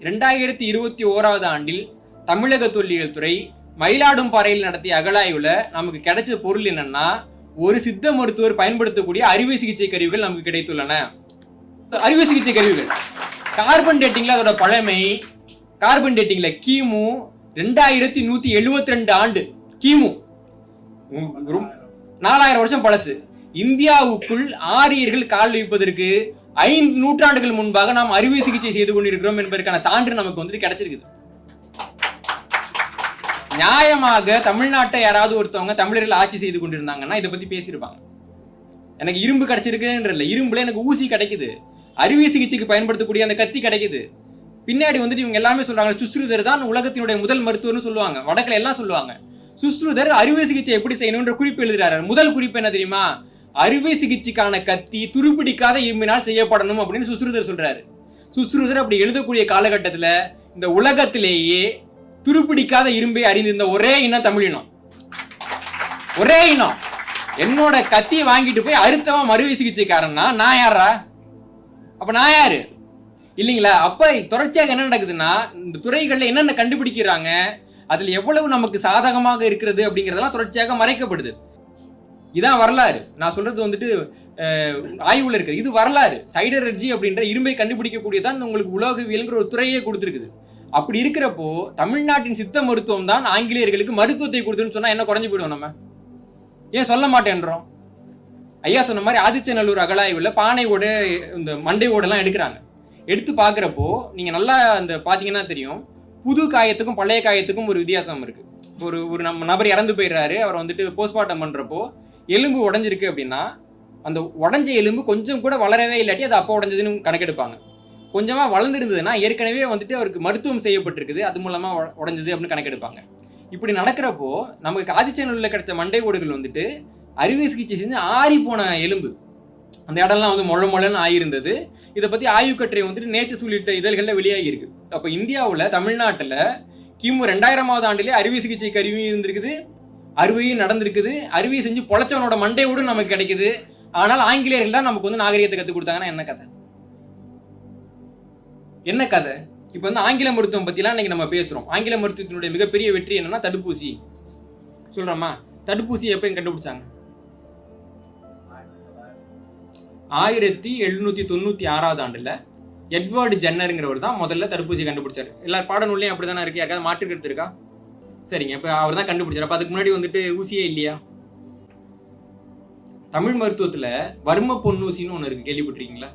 2021 ஆண்டில் தமிழக தொல்லியல் துறை மயிலாடும்பாறையில் நடத்திய அகழாய்வுல நமக்கு கிடைச்ச பொருள் என்னன்னா, ஒரு சித்த மருத்துவர் பயன்படுத்தக்கூடிய அறுவை சிகிச்சை கருவிகள் நமக்கு கிடைத்துள்ளன. அறுவை சிகிச்சை கருவிகள் கார்பன் டேட்டிங்ல அதோட பழமை, கார்பன் டேட்டிங்ல கிமு 2172 ஆண்டு, கிமு 4000 வருஷம் பழசு. இந்தியாவுக்குள் ஆரியர்கள் கால் வைப்பதற்கு 5 நூற்றாண்டுகள் முன்பாக நாம் அறுவை சிகிச்சை செய்து கொண்டிருக்கிறோம் என்பதற்கான சான்று நமக்கு வந்து கிடைச்சிருக்குது. நியாயமாக தமிழ்நாட்டை யாராவது ஒருத்தவங்க தமிழர்கள் ஆட்சி செய்து கொண்டிருந்தாங்கன்னா இதை பத்தி பேசியிருப்பாங்க. எனக்கு இரும்பு கிடைச்சிருக்குன்ற இரும்புல எனக்கு ஊசி கிடைக்குது, அறுவை சிகிச்சைக்கு பயன்படுத்தக்கூடிய அந்த கத்தி கிடைக்குது. பின்னாடி வந்துட்டு இவங்க எல்லாமே சொல்றாங்க சுஸ்ருதர் தான் உலகத்தினுடைய முதல் மருத்துவர்னு சொல்லுவாங்க, வடக்குல எல்லாம் சொல்லுவாங்க. சுஸ்ருதர் அறுவை சிகிச்சை எப்படி செய்யணும்ன்ற குறிப்பு எழுதுறாரு. முதல் குறிப்பு என்ன தெரியுமா? அறுவை சிகிச்சைக்கான கத்தி துருப்பிடிக்காத இரும்பினால் செய்யப்படணும் அப்படின்னு சுஸ்ருதர் சொல்றாரு. சுஸ்ருதர் அப்படி எழுதக்கூடிய காலகட்டத்தில் இந்த உலகத்திலேயே துருப்பிடிக்காத இரும்பை அறிந்திருந்த ஒரே இனம் தமிழினம். ஒரே இனம். என்னோட கத்தியை வாங்கிட்டு போய் அறுத்தவன் அறுவை சிகிச்சைக்காரன்னா நான் யாரா? அப்ப நான் யாரு? இல்லைங்களா? அப்ப தொடர்ச்சியாக என்ன நடக்குதுன்னா, இந்த துறைகள்ல என்னென்ன கண்டுபிடிக்கிறாங்க, அதுல எவ்வளவு நமக்கு சாதகமாக இருக்கிறது அப்படிங்கறதெல்லாம் தொடர்ச்சியாக மறைக்கப்படுது. இதான் வரலாறு. நான் சொல்றது வந்துட்டு ஆய்வுல இருக்கு. இது வரலாறு. சைடரர்ஜி அப்படின்ற இரும்பை கண்டுபிடிக்கக்கூடியதான் உங்களுக்கு உலோகவியல்ங்கிற ஒரு துறையே கொடுத்துருக்குது. அப்படி இருக்கிறப்போ தமிழ்நாட்டின் சித்த மருத்துவம் தான் ஆங்கிலேயர்களுக்கு மருத்துவத்தை கொடுத்துன்னு சொன்னா என்ன குறைஞ்சு போயிடும்? நம்ம ஏன் சொல்ல மாட்டேன்றோம்? ஐயா சொன்ன மாதிரி ஆதிச்சநல்லூர் அகழாய்வுல பானையோட இந்த மண்டையோடெல்லாம் எடுக்கிறாங்க. எடுத்து பார்க்குறப்போ நீங்க நல்லா அந்த பாத்தீங்கன்னா தெரியும், புது காயத்துக்கும் பழைய காயத்துக்கும் ஒரு வித்தியாசம் இருக்கு. ஒரு நம்ம நபர் இறந்து போயிடுறாரு, அவர் வந்துட்டு போஸ்ட்மார்ட்டம் பண்றப்போ எலும்பு உடஞ்சிருக்கு அப்படின்னா அந்த உடஞ்ச எலும்பு கொஞ்சம் கூட வளரவே இல்லாட்டி அது அப்போ உடஞ்சதுன்னு கணக்கெடுப்பாங்க. கொஞ்சமா வளர்ந்துருந்ததுன்னா ஏற்கனவே வந்துட்டு அவருக்கு மருத்துவம் செய்யப்பட்டிருக்குது, அது மூலமா உடஞ்சது அப்படின்னு கணக்கெடுப்பாங்க. இப்படி நடக்கிறப்போ நமக்கு ஆதிச்சநல்லூர்ல கிடைச்ச மண்டை ஓடுகள் வந்துட்டு அறுவை சிகிச்சை செஞ்சு ஆறி போன எலும்பு, அந்த இடம்லாம் வந்து மொழன்னு ஆகியிருந்தது. இதை பத்தி ஆய்வுக்கட்டுரை வந்துட்டு நேச்சர் உள்ளிட்ட இதழ்கள்ல வெளியாகி இருக்கு. அப்ப இந்தியாவில் தமிழ்நாட்டுல கிமு 2000ஆவது ஆண்டிலே அறுவை சிகிச்சை கருவியும் இருந்திருக்குது, அறுவையும் நடந்திருக்குது. அறுவை செஞ்சு பொழைச்சவனோட மண்டையோடு நமக்கு கிடைக்குது. ஆனால் ஆங்கிலேயர்கள் தான் நமக்கு வந்து நாகரிகத்தை கற்றுக் கொடுத்தாங்கன்னா என்ன கதை? என்ன கதை? இப்ப வந்து ஆங்கில மருத்துவம் பத்திலாம் இன்னைக்கு நம்ம பேசுறோம். ஆங்கில மருத்துவத்தினுடைய மிகப்பெரிய வெற்றி என்னன்னா தடுப்பூசி. சொல்றோமா? தடுப்பூசி எப்ப கண்டுபிடிச்சாங்க? 1796ஆவது ஆண்டுல எட்வர்டு ஜென்னருங்கிறவர் தான் முதல்ல தடுப்பூசி கண்டுபிடிச்சாரு. எல்லாரும் பாடநூல்லையும் அப்படிதானே இருக்கு. யாருக்காவது மாற்று கருத்து இருக்கா? சரிங்க, இப்ப அவர் தான் கண்டுபிடிச்சாரு. அப்ப அதுக்கு முன்னாடி வந்துட்டு ஊசியே இல்லையா? தமிழ் மருத்துவத்துல வர்ம பொன்னூசின்னு ஒண்ணு இருக்கு, கேள்விப்பட்டிருக்கீங்களா?